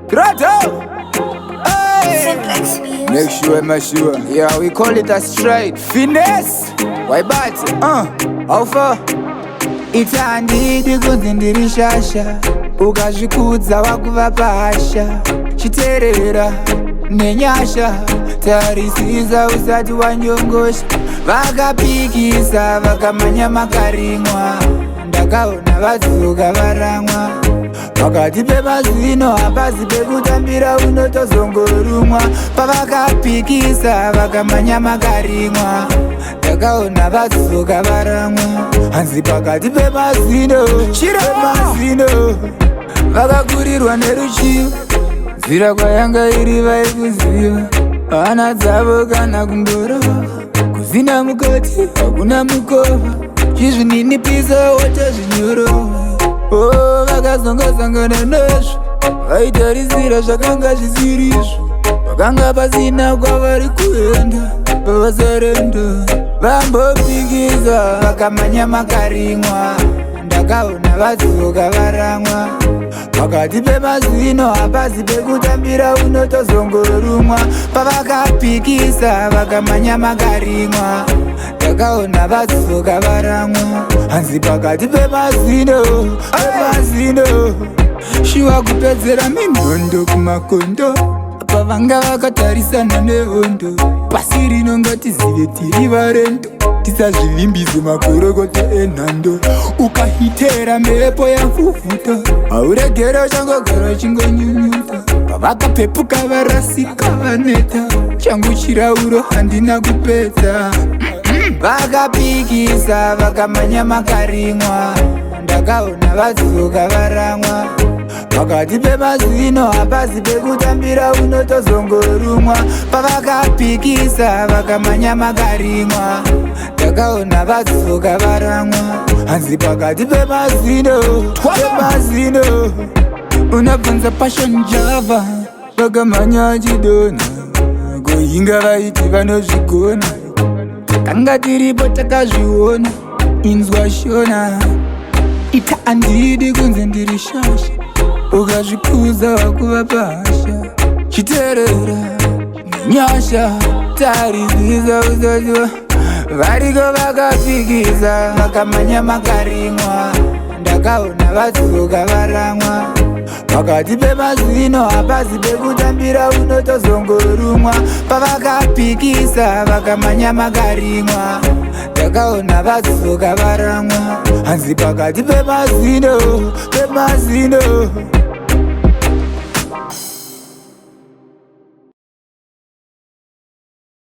Grotto! Hey! Make sure. Yeah, we call it a straight finesse. Why bad? How far? Itandidi kunzindirishasha ukazvikudza wakuva pahasha chiterera nenyasha tarisisa usati wanyongosha vakapikisa vakamanya makarimwa ndakaona vadzoka varamwa pakati pemazino hapazi pekutambira unotozongorumwa pavakapikisa vakamanya makarimwa ndakaona vadzoka varamwa hanzi pakati pemazino vakakurirwa neruchivo nzira kwayanga iri vaikuziva hana dzavo kana kundorova kuzina mukati hakuna mukova chizvininipisa watazvinyorova vakazongasangana nazvo vaitarisira zvakanga zvisirizvo vakanga pasina kwavari kuenda pavasarenda vambopikisa vakamanya makarimwa ndakaona vadzoka varamwa pakati pemazino hapazi pekutambira unotozongorumwa pavakapikisa vakamanya makarimwa ndakaona vadzoka varamwa hanzi pakati pemazino shuwa kupedzera minhondo kumakondo pavanga vakatarisana nehondo pasi rino ngatizive tiri varendo tisazvivimbize makorokoto enhando ukahitera mhepo yamfufuta hauregera uchangogara uchingonyunyuta pavakapepuka varasika vaneta changu chirauro handina kupedza vakapikisa vakamanya makarimwa ndakaona vadzoka varamwa pakati pemazino hapazi pekutambira unotozongorumwa pavakapikisa vakamanya makarimwa ndakaona vadzoka varamwa hanzi pakati pemazino unabvunza passion java vakamanya achidonha goinga vaiti vanozvigona takanga tiripo takazviona inzwa shona ita andidi kunze ndiri shasha ukazvikudza wakuva pahasha chiterera nenyasha tarisisa usatiwa variko vakapikisa vakamanya makarimwa ndakaona vadzoka varamwa pakati pemazino hapazi pekutambira unotozongorumwa pavakapikisa vakamanya makarimwa ndakaona vadzoka varamwa hanzi pakati pemazino